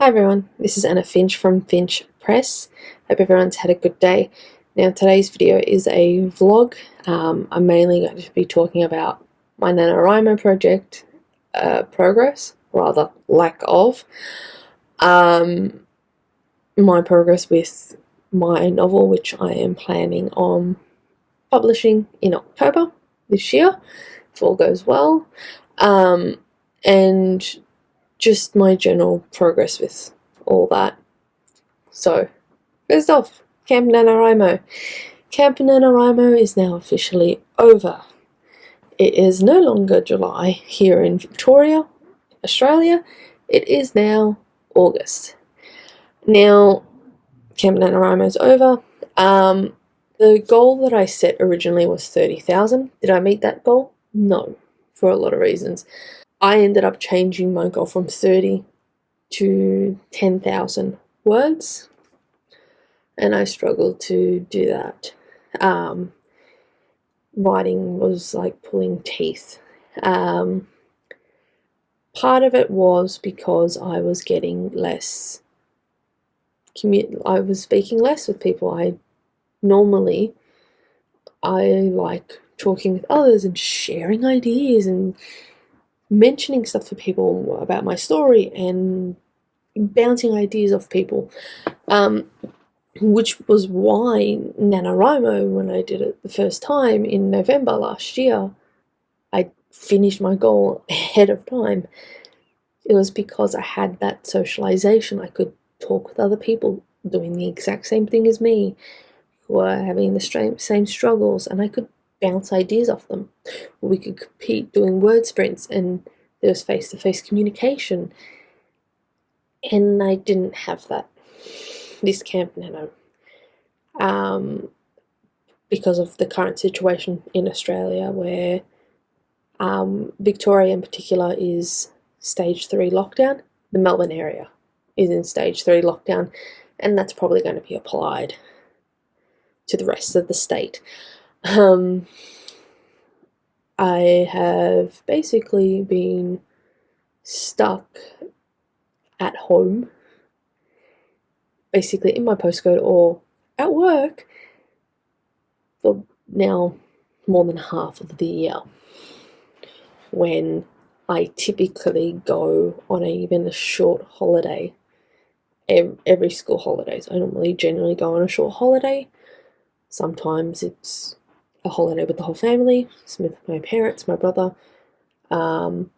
Hi everyone, this is Anna Finch from Finch Press. Hope everyone's had a good day. Now today's video is a vlog. I'm mainly going to be talking about my NaNoWrimo project progress, rather lack of. My progress with my novel, which I am planning on publishing in October this year, if all goes well. And just my general progress with all that. So, first off, Camp NaNowRimo. Camp NaNowRimo is now officially over. It is no longer July here in Victoria, Australia. It is now August. Now, Camp NaNoWrimo is over. The goal that I set originally was 30,000. Did I meet that goal? No, for a lot of reasons. I ended up changing my goal from 30 to 10,000 words, and I struggled to do that. Writing was like pulling teeth. Part of it was because I was getting less I was speaking less with people. I like talking with others and sharing ideas and mentioning stuff to people about my story and bouncing ideas off people, which was why NaNoWrimo, when I did it the first time in November last year, I finished my goal ahead of time. It was because I had that socialization. I could talk with other people doing the exact same thing as me, who are having the same struggles, and I could bounce ideas off them. We could compete doing word sprints, and there was face-to-face communication. And I didn't have that this Camp Nano, because of the current situation in Australia, where Victoria in particular is stage 3 lockdown. The Melbourne area is in stage 3 lockdown, and that's probably going to be applied to the rest of the state. I have basically been stuck at home, basically in my postcode or at work, for now more than half of the year, when I typically go on even a short holiday. Every school holidays, I generally go on a short holiday. Sometimes it's a holiday with the whole family, with my parents, my brother. Other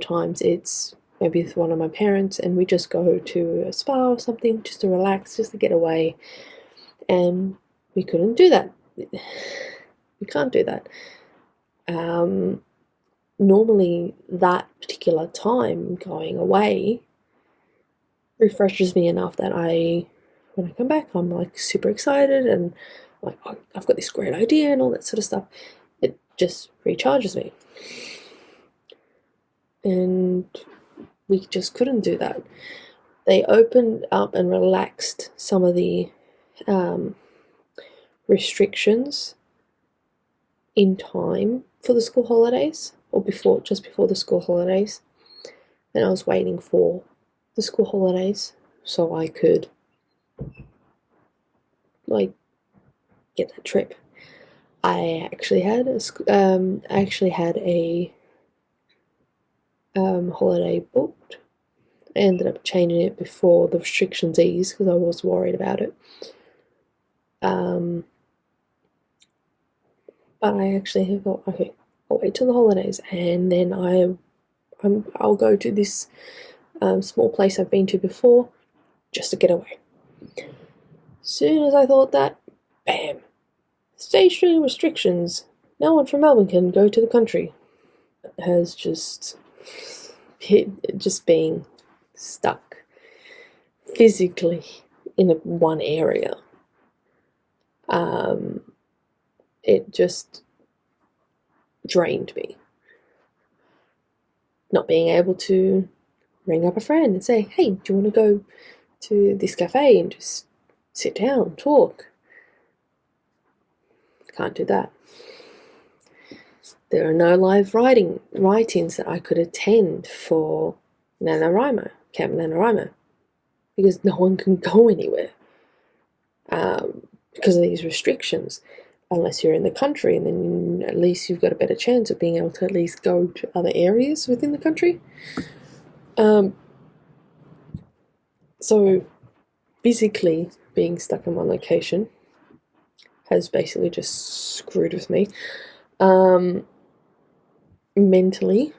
times it's maybe with one of my parents, and we just go to a spa or something just to relax, just to get away. And we couldn't do that. We can't do that. Normally that particular time going away refreshes me enough that when I come back, I'm like super excited and like, oh, I've got this great idea and all that sort of stuff. It just recharges me. And we just couldn't do that. They opened up and relaxed some of the restrictions in time for the school holidays, or just before the school holidays. And I was waiting for the school holidays so I could like get that trip. I actually had a holiday booked. I ended up changing it before the restrictions eased because I was worried about it. But I actually thought, okay, I'll wait till the holidays, and then I'll go to this small place I've been to before just to get away. Soon as I thought that, bam! Stage 3 restrictions. No one from Melbourne can go to the country. It has just being stuck physically in one area. It just drained me. Not being able to ring up a friend and say, hey, do you want to go to this cafe and just sit down, talk? Can't do that. There are no live write-ins that I could attend for NaNoWrimo Camp Nanowrimo, because no one can go anywhere because of these restrictions, unless you're in the country, and then at least you've got a better chance of being able to at least go to other areas within the country. So physically being stuck in one location has basically just screwed with me. Mentally,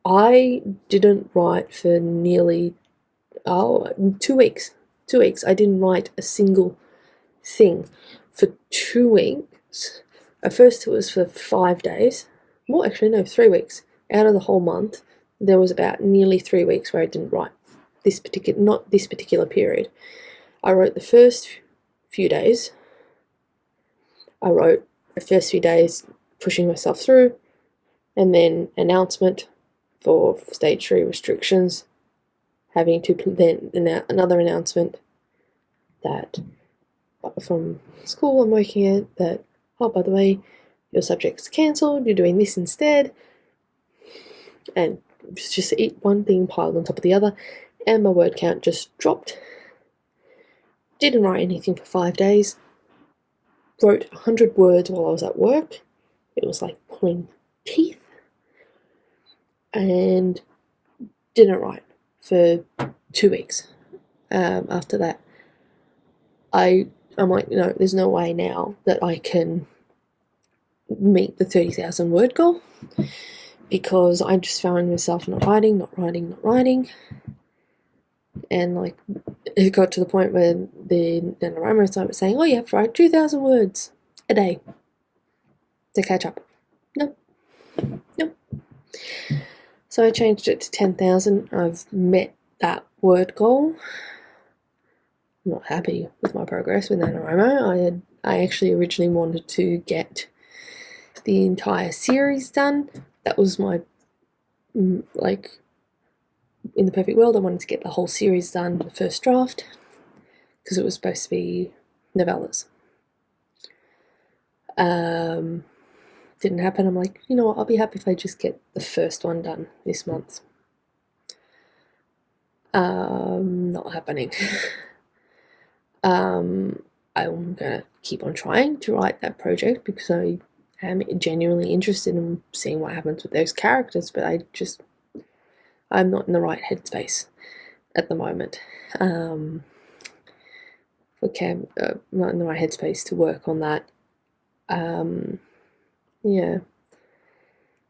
I didn't write for nearly 2 weeks. 2 weeks. I didn't write a single thing for 2 weeks. At first it was for 5 days. Well, actually no, 3 weeks. Out of the whole month, there was about nearly 3 weeks where I didn't write not this particular period. I wrote the first few days. I wrote the first few days pushing myself through, and then announcement for stage 3 restrictions, having to then another announcement that from school I'm working at that, oh, by the way, your subject's cancelled, you're doing this instead, and it's just one thing piled on top of the other, and my word count just dropped. Didn't write anything for 5 days. Wrote 100 words while I was at work. It was like pulling teeth. And didn't write for 2 weeks. After that, I'm like, no, there's no way now that I can meet the 30,000 word goal, because I just found myself not writing. And like, it got to the point where the NaNoWriMo site was saying, oh, you have to write 2,000 words a day to catch up. Nope. So I changed it to 10,000. I've met that word goal. I'm not happy with my progress with NaNoWriMo. I actually originally wanted to get the entire series done. That was my, like, in the perfect world, I wanted to get the whole series done, the first draft, because it was supposed to be novellas. Didn't happen. I'm like, you know what, I'll be happy if I just get the first one done this month. Not happening. I'm gonna keep on trying to write that project, because I am genuinely interested in seeing what happens with those characters, but I'm not in the right headspace at the moment. Not in the right headspace to work on that. Yeah.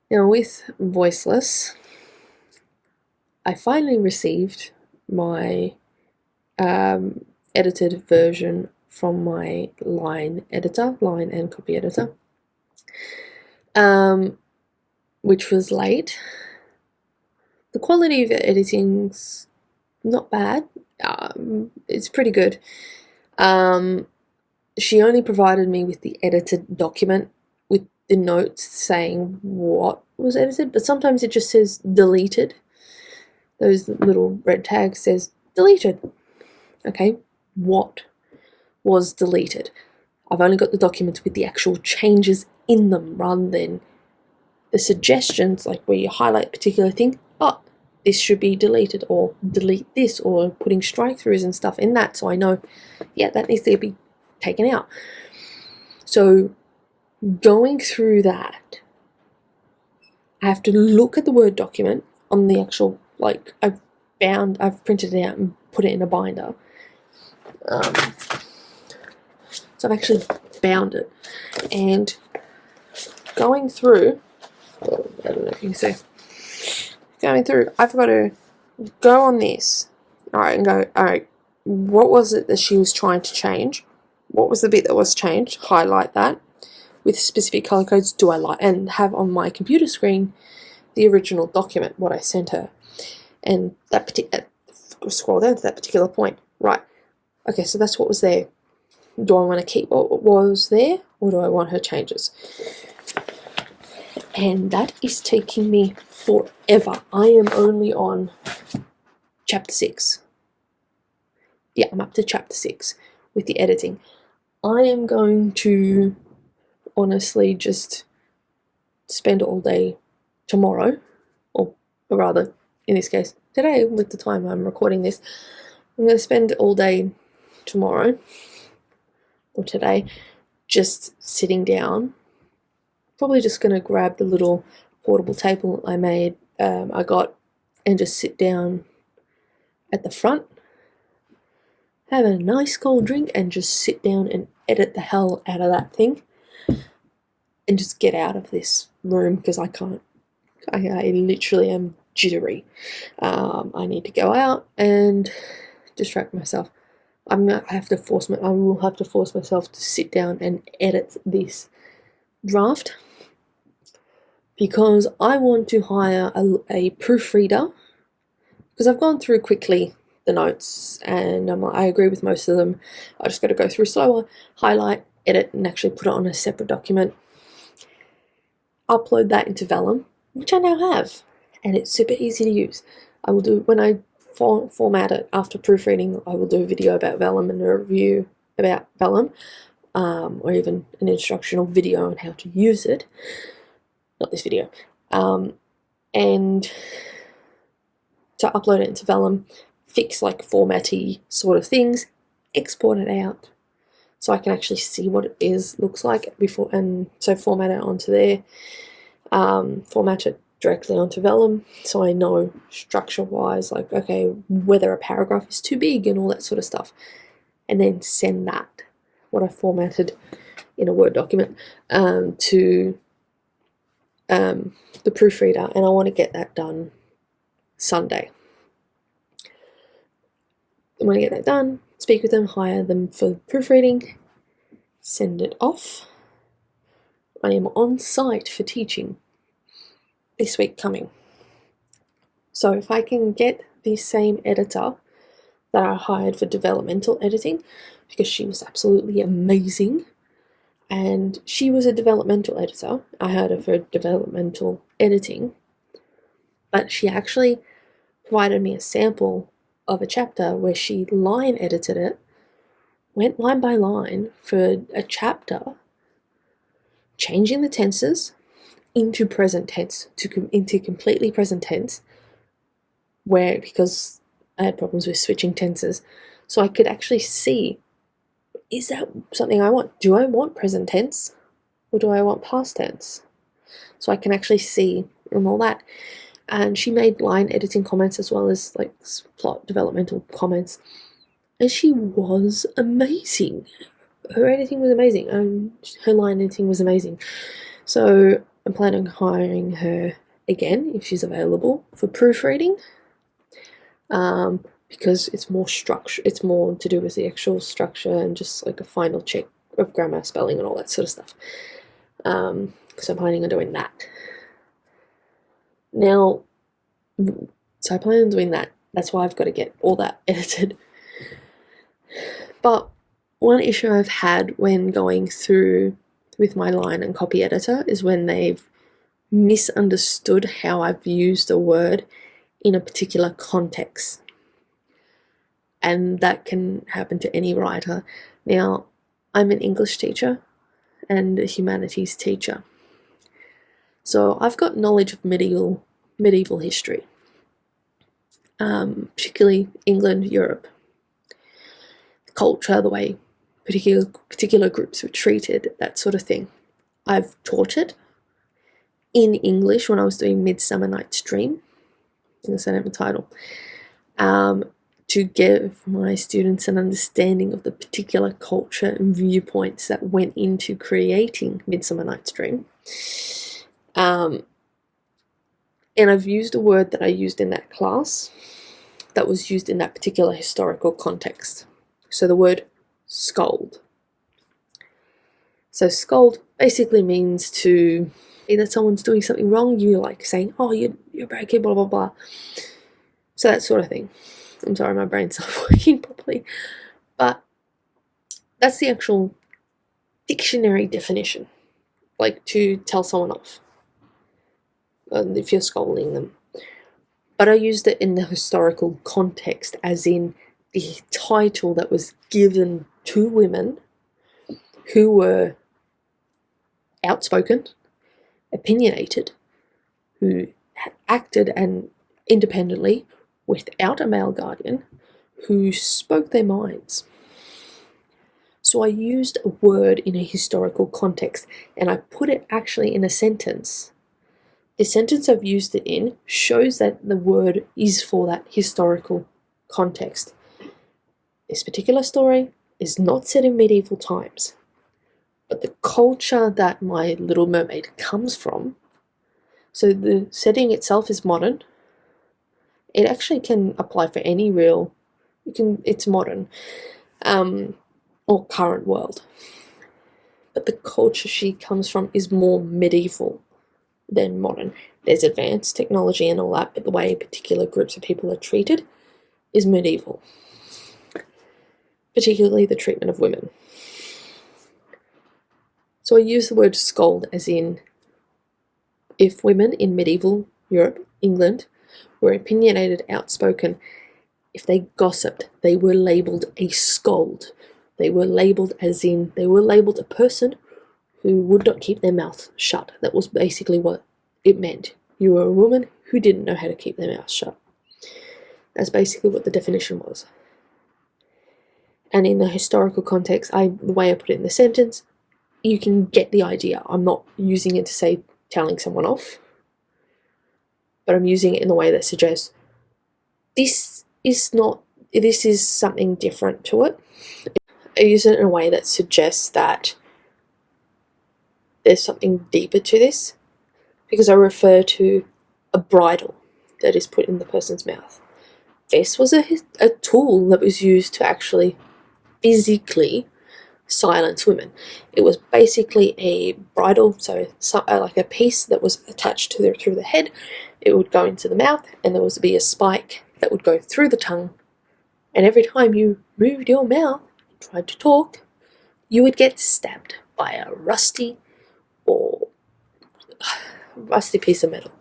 Now with Voiceless, I finally received my edited version from my line and copy editor, which was late. The quality of the editing's not bad. It's pretty good. She only provided me with the edited document with the notes saying what was edited, but sometimes it just says deleted. Those little red tags says deleted. Okay, what was deleted? I've only got the documents with the actual changes in them, rather than the suggestions, like where you highlight a particular thing. Oh, this should be deleted, or delete this, or putting strike-throughs and stuff in that, so I know, yeah, that needs to be taken out. So going through that, I have to look at the Word document on the actual, like, I've printed it out and put it in a binder. So I've actually bound it, and going through, I don't know if you can see, going through, I've got to go on this, alright, and go, alright, what was it that she was trying to change? What was the bit that was changed? Highlight that with specific color codes. Do I like, and have on my computer screen the original document, what I sent her, and that particular, scroll down to that particular point. Right, okay, so that's what was there. Do I want to keep what was there, or do I want her changes? And that is taking me forever. I am only on chapter 6. Yeah, I'm up to chapter 6 with the editing. I am going to honestly just spend all day tomorrow, or rather, in this case, today, with the time I'm recording this, I'm going to spend all day tomorrow or today just sitting down. Probably just going to grab the little portable table I made, I got, and just sit down at the front, have a nice cold drink, and just sit down and edit the hell out of that thing, and just get out of this room because I can't. I literally am jittery. I need to go out and distract myself. I will have to force myself to sit down and edit this draft because I want to hire a proofreader, because I've gone through quickly the notes and I agree with most of them. I just got to go through slower, highlight, edit, and actually put it on a separate document, upload that into Vellum, which I now have, and it's super easy to use. I will do, when I format it after proofreading, I will do a video about Vellum and a review about Vellum, or even an instructional video on how to use it. Not this video. And to upload it into Vellum, fix like formatty sort of things, export it out so I can actually see what it looks like before, and so format it onto there, format it directly onto Vellum so I know structure wise, like, okay, whether a paragraph is too big and all that sort of stuff, and then send that, what I formatted in a Word document, to the proofreader, and I want to get that done Sunday. I want to get that done, speak with them, hire them for proofreading, send it off. I am on site for teaching this week coming. So if I can get the same editor that I hired for developmental editing, because she was absolutely amazing, and she was a developmental editor, I hired her for developmental editing, but she actually provided me a sample of a chapter where she line edited it, went line by line for a chapter, changing the tenses into present tense, into completely present tense, because I had problems with switching tenses, so I could actually see, is that something I want? Do I want present tense or do I want past tense? So I can actually see from all that. And she made line editing comments as well as like plot developmental comments, and she was amazing. Her editing was amazing, and her line editing was amazing. So I'm planning on hiring her again if she's available for proofreading, because it's more structure. It's more to do with the actual structure and just like a final check of grammar, spelling, and all that sort of stuff. So I'm planning on doing that. Now, so I plan on doing that. That's why I've got to get all that edited. But one issue I've had when going through with my line and copy editor is when they've misunderstood how I've used a word in a particular context. And that can happen to any writer. Now, I'm an English teacher and a humanities teacher, so I've got knowledge of medieval history, particularly England, Europe, culture, the way particular groups were treated, that sort of thing. I've taught it in English when I was doing Midsummer Night's Dream, in the Senate title, to give my students an understanding of the particular culture and viewpoints that went into creating Midsummer Night's Dream. And I've used a word that I used in that class that was used in that particular historical context. So the word scold. So scold basically means to either someone's doing something wrong, you like saying, oh, you're a bad kid, blah, blah, blah. So that sort of thing. I'm sorry, my brain's not working properly. But that's the actual dictionary definition. Like to tell someone off if you're scolding them. But I used it in the historical context, as in the title that was given to women who were outspoken, opinionated, who acted and independently, without a male guardian who spoke their minds. So I used a word in a historical context and I put it actually in a sentence. The sentence I've used it in shows that the word is for that historical context. This particular story is not set in medieval times, but the culture that My Little Mermaid comes from, so the setting itself is modern. It actually can apply for any real, it's modern, or current world. But the culture she comes from is more medieval than modern. There's advanced technology and all that, but the way particular groups of people are treated is medieval. Particularly the treatment of women. So I use the word scold as in, if women in medieval Europe, England, were opinionated, outspoken, if they gossiped, they were labelled a scold. They were labelled as in, they were labelled a person who would not keep their mouth shut. That was basically what it meant. You were a woman who didn't know how to keep their mouth shut. That's basically what the definition was. And in the historical context, the way I put it in the sentence, you can get the idea. I'm not using it to say telling someone off, but I'm using it in the way that suggests this is something different to it. I use it in a way that suggests that there's something deeper to this, because I refer to a bridle that is put in the person's mouth. This was a tool that was used to actually physically silence women. It was basically a bridle, so like a piece that was attached to through the head. It would go into the mouth, and there would be a spike that would go through the tongue. And every time you moved your mouth, tried to talk, you would get stabbed by a rusty piece of metal.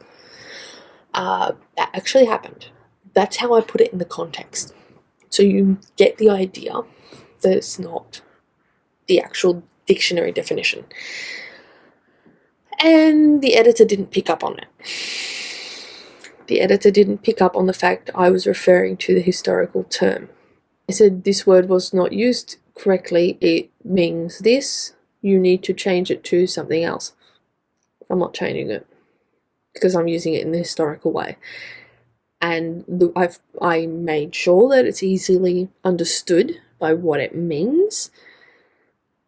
That actually happened. That's how I put it in the context. So you get the idea that it's not the actual dictionary definition. And the editor didn't pick up on it. The editor didn't pick up on the fact I was referring to the historical term. I said this word was not used correctly. It means this. You need to change it to something else. I'm not changing it because I'm using it in the historical way. And I made sure that it's easily understood by what it means.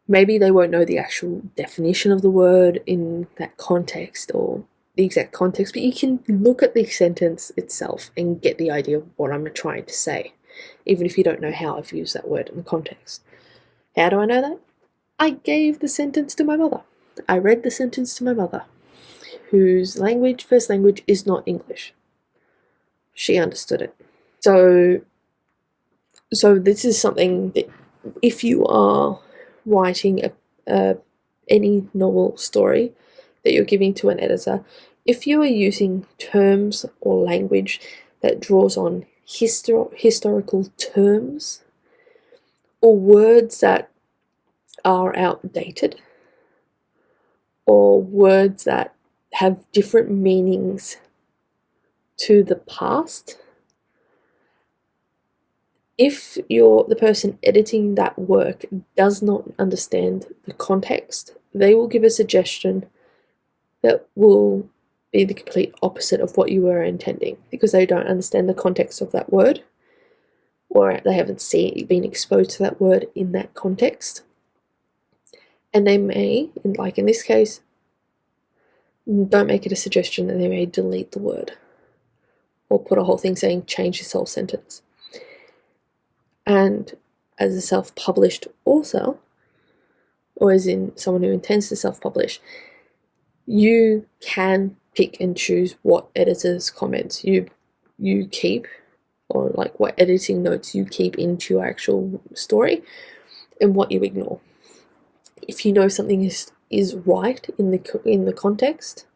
Maybe they won't know the actual definition of the word in that context or the exact context, but you can look at the sentence itself and get the idea of what I'm trying to say, even if you don't know how I've used that word in the context. How do I know that? I gave the sentence to my mother. I read the sentence to my mother, whose first language is not English. She understood it. So this is something that if you are writing any novel story that you're giving to an editor, if you are using terms or language that draws on historical terms or words that are outdated or words that have different meanings to the past, if the person editing that work does not understand the context, they will give a suggestion that will be the complete opposite of what you were intending, because they don't understand the context of that word, or they haven't been exposed to that word in that context. And they may, like in this case, don't make it a suggestion, and they may delete the word or put a whole thing saying change this whole sentence. And as a self-published author, or as in someone who intends to self-publish, you can pick and choose what editor's comments you keep, or like what editing notes you keep into your actual story, and what you ignore. If you know something is right in the context,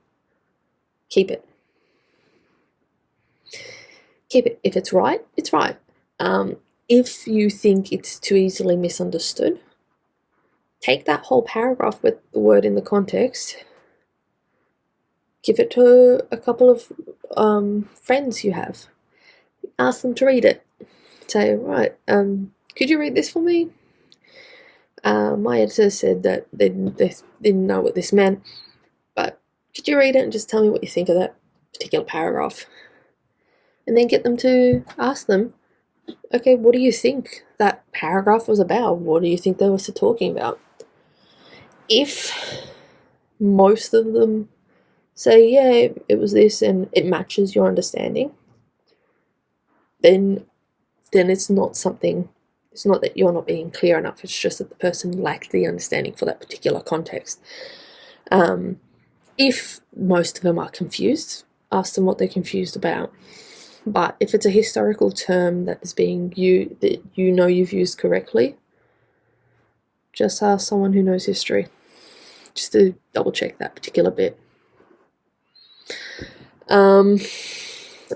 keep it. Keep it. If it's right, it's right. If you think it's too easily misunderstood, take that whole paragraph with the word in the context, give it to a couple of friends you have, ask them to read it. Say, right, could you read this for me? My editor said that they didn't know what this meant, but could you read it and just tell me what you think of that particular paragraph? And then get them to ask them, okay, what do you think that paragraph was about? What do you think they were talking about? If most of them say, yeah, it was this and it matches your understanding, then it's not something, it's not that you're not being clear enough, it's just that the person lacked the understanding for that particular context. If most of them are confused, ask them what they're confused about. But if it's a historical term that is being used, that you know you've used correctly, just ask someone who knows history, just to double check that particular bit. I'm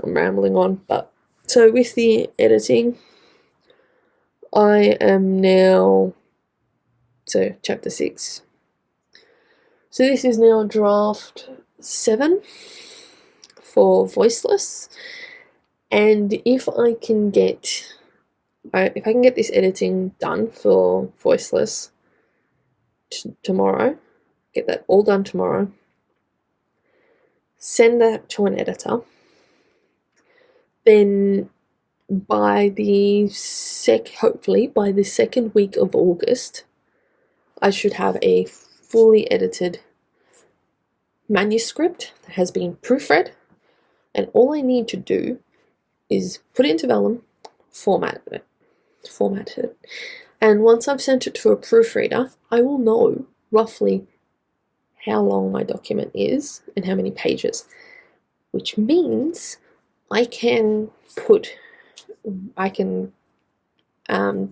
rambling on, but so with the editing, I am now, so chapter 6. So this is now draft 7 for voiceless, and if I can get this editing done for voiceless tomorrow, get that all done tomorrow, send that to an editor, then hopefully by the second week of August, I should have a fully edited manuscript that has been proofread, and all I need to do is put it into vellum, format it, and once I've sent it to a proofreader, I will know roughly how long my document is and how many pages, which means I can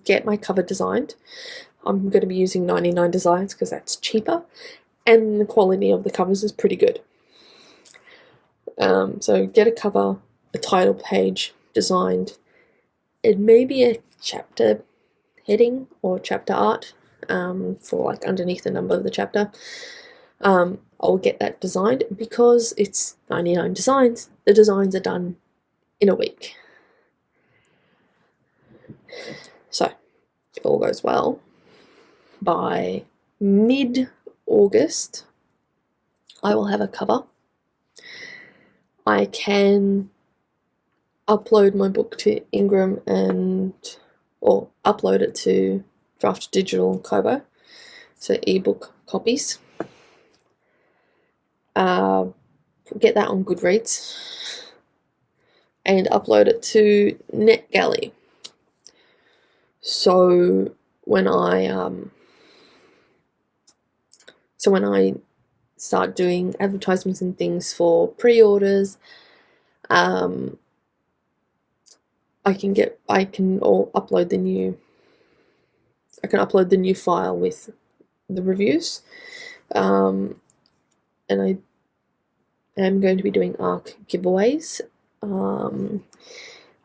get my cover designed. I'm going to be using 99 Designs because that's cheaper, and the quality of the covers is pretty good. So get a cover, a title page designed, and maybe a chapter heading or chapter art for like underneath the number of the chapter. I'll get that designed because it's 99 Designs. The designs are done in a week. So, if all goes well, by mid-August, I will have a cover. I can upload my book to Ingram or upload it to Draft Digital Kobo, so ebook copies. Get that on Goodreads and upload it to NetGalley. So when I start doing advertisements and things for pre-orders, I can upload the new file with the reviews, and I am going to be doing ARC giveaways.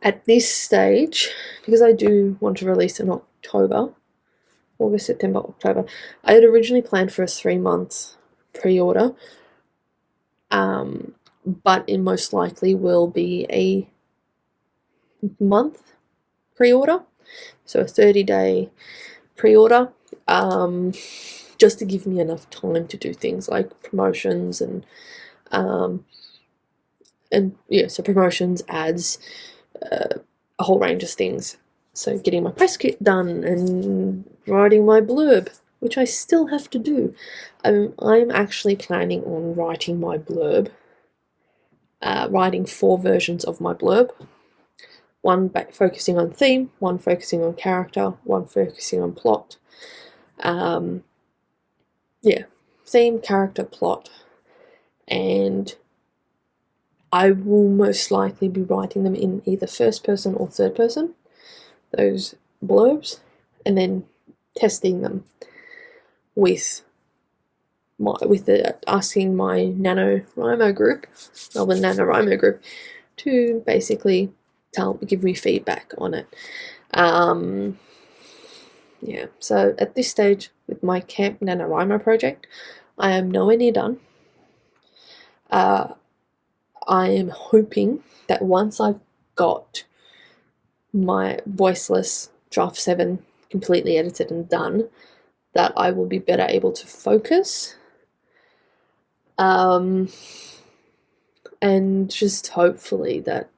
At this stage, because I do want to release in October, August, September, October, I had originally planned for a 3-month pre-order, but it most likely will be a month pre-order, so a 30-day pre-order, just to give me enough time to do things like promotions and so promotions, ads, a whole range of things. So getting my press kit done and writing my blurb, which I still have to do. I'm actually planning on writing my blurb, writing 4 versions of my blurb. One focusing on theme, one focusing on character, one focusing on plot. Theme, character, plot. And I will most likely be writing them in either first person or third person, those blurbs, and then testing them with asking my Nanowrimo group, Melbourne Nanowrimo group, to basically give me feedback on it. So at this stage with my Camp Nanowrimo project, I am nowhere near done. I am hoping that once I've got my voiceless draft 7 completely edited and done, that I will be better able to focus. And just hopefully that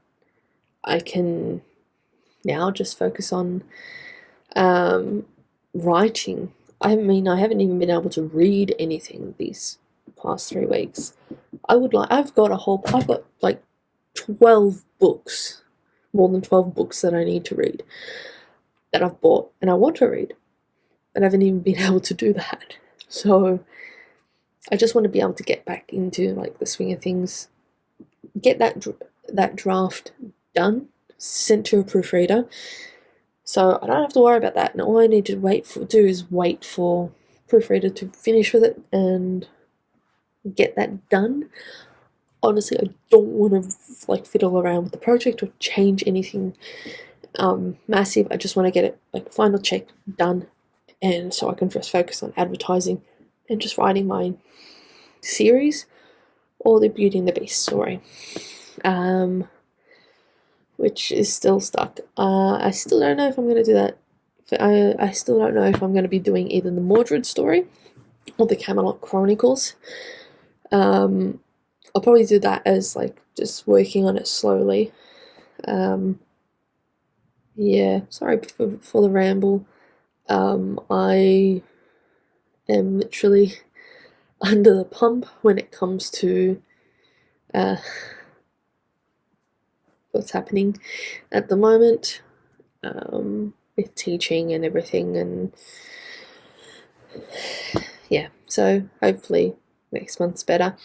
I can now just focus on writing. I mean, I haven't even been able to read anything these past 3 weeks. I've got like 12 books, more than 12 books that I need to read, that I've bought and I want to read, and I haven't even been able to do that. So I just want to be able to get back into like the swing of things, get that draft done, sent to a proofreader, so I don't have to worry about that. And all I need to do is wait for proofreader to finish with it and get that done. Honestly, I don't want to like fiddle around with the project or change anything massive. I just want to get it like final check done, and so I can just focus on advertising and just writing my series or the Beauty and the Beast story, which is still stuck. I still don't know if I'm going to do that. I still don't know if I'm going to be doing either the Mordred story or the Camelot Chronicles. I'll probably do that as like just working on it slowly. Yeah, sorry for the ramble. I am literally under the pump when it comes to what's happening at the moment with teaching and everything, and yeah, so hopefully next month's better.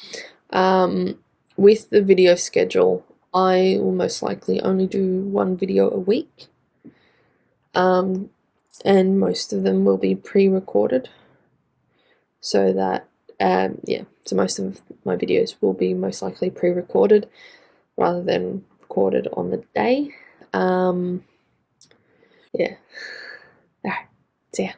With the video schedule, I will most likely only do 1 video a week, and most of them will be pre-recorded, so that so most of my videos will be most likely pre-recorded rather than recorded on the day. Yeah. Alright, see ya.